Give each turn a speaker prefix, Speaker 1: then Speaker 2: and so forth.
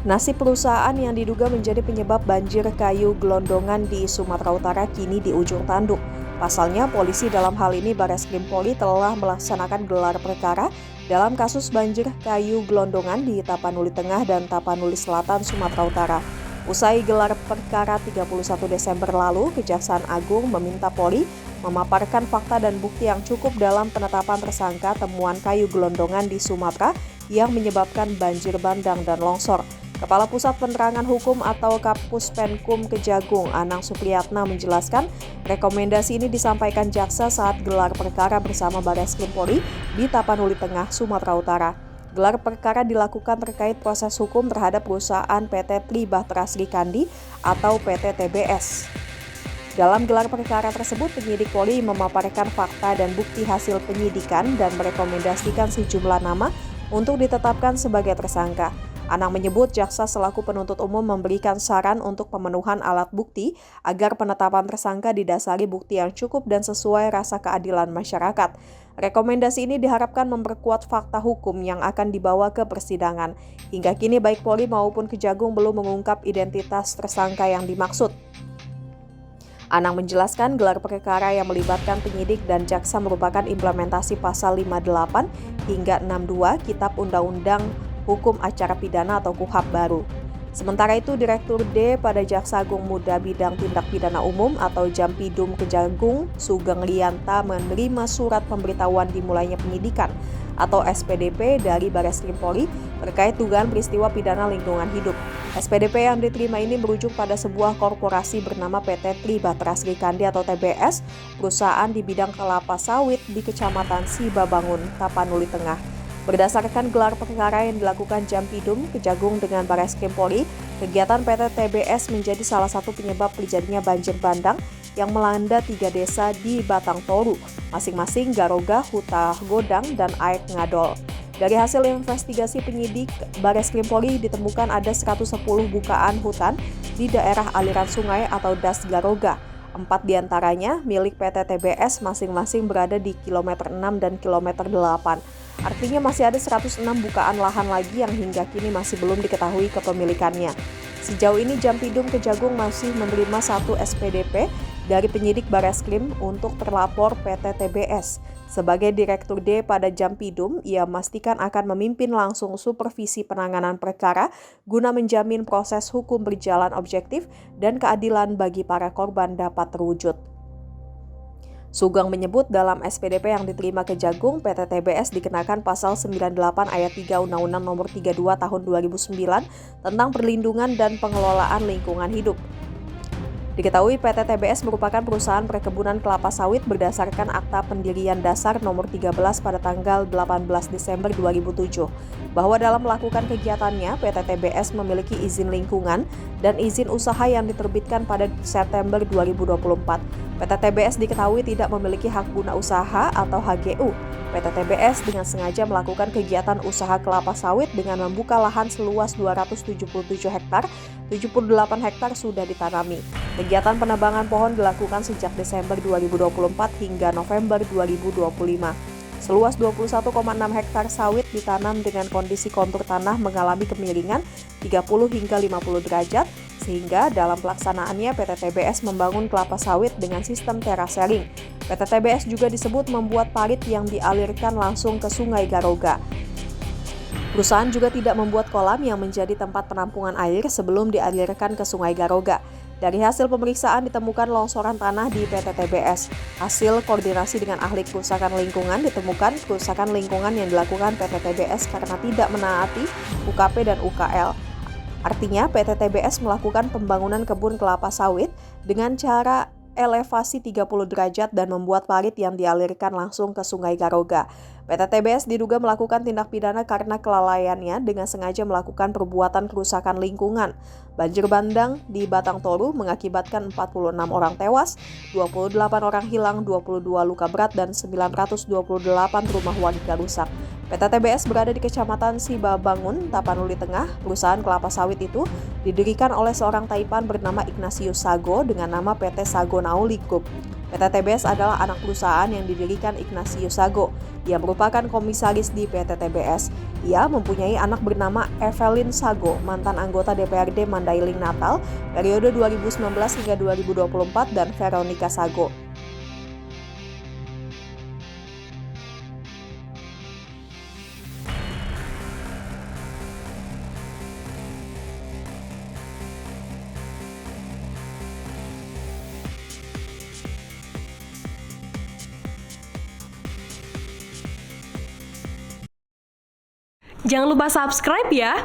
Speaker 1: Nasib perusahaan yang diduga menjadi penyebab banjir kayu gelondongan di Sumatera Utara kini di ujung tanduk. Pasalnya, polisi dalam hal ini Bareskrim Polri telah melaksanakan gelar perkara dalam kasus banjir kayu gelondongan di Tapanuli Tengah dan Tapanuli Selatan, Sumatera Utara. Usai gelar perkara 31 Desember lalu, Kejaksaan Agung meminta Polri memaparkan fakta dan bukti yang cukup dalam penetapan tersangka temuan kayu gelondongan di Sumatera yang menyebabkan banjir bandang dan longsor. Kepala Pusat Penerangan Hukum atau Kapus Penkum Kejagung, Anang Supriyatna menjelaskan, rekomendasi ini disampaikan jaksa saat gelar perkara bersama Bareskrim Polri di Tapanuli Tengah, Sumatera Utara. Gelar perkara dilakukan terkait proses hukum terhadap perusahaan PT Tribahtera Srikandi atau PT TBS. Dalam gelar perkara tersebut, penyidik Polri memaparkan fakta dan bukti hasil penyidikan dan merekomendasikan sejumlah nama untuk ditetapkan sebagai tersangka. Anang menyebut jaksa selaku penuntut umum memberikan saran untuk pemenuhan alat bukti agar penetapan tersangka didasari bukti yang cukup dan sesuai rasa keadilan masyarakat. Rekomendasi ini diharapkan memperkuat fakta hukum yang akan dibawa ke persidangan. Hingga kini baik Polri maupun Kejagung belum mengungkap identitas tersangka yang dimaksud. Anang menjelaskan gelar perkara yang melibatkan penyidik dan jaksa merupakan implementasi pasal 58 hingga 62 Kitab Undang-Undang Hukum Acara Pidana atau KUHP baru. Sementara itu, Direktur D pada Jaksa Agung Muda Bidang Tindak Pidana Umum atau Jampidum Kejagung, Sugeng Lianta menerima surat pemberitahuan dimulainya penyidikan atau SPDP dari Bareskrim Polri terkait dugaan peristiwa pidana lingkungan hidup. SPDP yang diterima ini merujuk pada sebuah korporasi bernama PT Tribahtera Srikandi atau TBS, perusahaan di bidang kelapa sawit di Kecamatan Sibabangun, Tapanuli Tengah. Berdasarkan gelar perkara yang dilakukan Jampidum Kejagung dengan Bareskrim Polri, kegiatan PT TBS menjadi salah satu penyebab terjadinya banjir bandang yang melanda 3 desa di Batang Toru, masing-masing Garoga, Huta Godang, dan Aek Ngadol. Dari hasil investigasi penyidik, Bareskrim Polri ditemukan ada 110 bukaan hutan di daerah aliran sungai atau Das Garoga. 4 diantaranya milik PT TBS masing-masing berada di kilometer 6 dan kilometer 8. Artinya masih ada 106 bukaan lahan lagi yang hingga kini masih belum diketahui kepemilikannya. Sejauh ini Jampidum Kejagung masih menerima 1 SPDP dari penyidik Bareskrim untuk terlapor PT TBS. Sebagai Direktur D pada Jampidum, ia memastikan akan memimpin langsung supervisi penanganan perkara guna menjamin proses hukum berjalan objektif dan keadilan bagi para korban dapat terwujud. Sugeng menyebut dalam SPDP yang diterima Kejagung, PT TBS dikenakan pasal 98 ayat 3 Undang-Undang Nomor 32 Tahun 2009 tentang perlindungan dan pengelolaan lingkungan hidup. Diketahui PT TBS merupakan perusahaan perkebunan kelapa sawit berdasarkan Akta Pendirian Dasar Nomor 13 pada tanggal 18 Desember 2007. Bahwa dalam melakukan kegiatannya, PT TBS memiliki izin lingkungan dan izin usaha yang diterbitkan pada September 2024. PT TBS diketahui tidak memiliki hak guna usaha atau HGU. PT TBS dengan sengaja melakukan kegiatan usaha kelapa sawit dengan membuka lahan seluas 277 hektar, 78 hektar sudah ditanami. Kegiatan penebangan pohon dilakukan sejak Desember 2024 hingga November 2025. Seluas 21,6 hektar sawit ditanam dengan kondisi kontur tanah mengalami kemiringan 30 hingga 50 derajat, sehingga dalam pelaksanaannya PT TBS membangun kelapa sawit dengan sistem terasering. PT TBS juga disebut membuat parit yang dialirkan langsung ke Sungai Garoga. Perusahaan juga tidak membuat kolam yang menjadi tempat penampungan air sebelum dialirkan ke Sungai Garoga. Dari hasil pemeriksaan ditemukan longsoran tanah di PT TBS. Hasil koordinasi dengan ahli kerusakan lingkungan ditemukan kerusakan lingkungan yang dilakukan PT TBS karena tidak menaati UKP dan UKL. Artinya PT TBS melakukan pembangunan kebun kelapa sawit dengan cara elevasi 30 derajat dan membuat parit yang dialirkan langsung ke Sungai Garoga. PT TBS diduga melakukan tindak pidana karena kelalaiannya dengan sengaja melakukan perbuatan kerusakan lingkungan. Banjir bandang di Batang Toru mengakibatkan 46 orang tewas, 28 orang hilang, 22 luka berat, dan 928 rumah warga rusak. PT TBS berada di Kecamatan Sibabangun, Tapanuli Tengah. Perusahaan kelapa sawit itu didirikan oleh seorang Taipan bernama Ignatius Sago dengan nama PT Sago Naulicup. PT TBS adalah anak perusahaan yang didirikan Ignatius Sago. Dia merupakan komisaris di PT TBS. Ia mempunyai anak bernama Evelyn Sago, mantan anggota DPRD Mandailing Natal periode 2019 hingga 2024, dan Veronica Sago.
Speaker 2: Jangan lupa subscribe ya!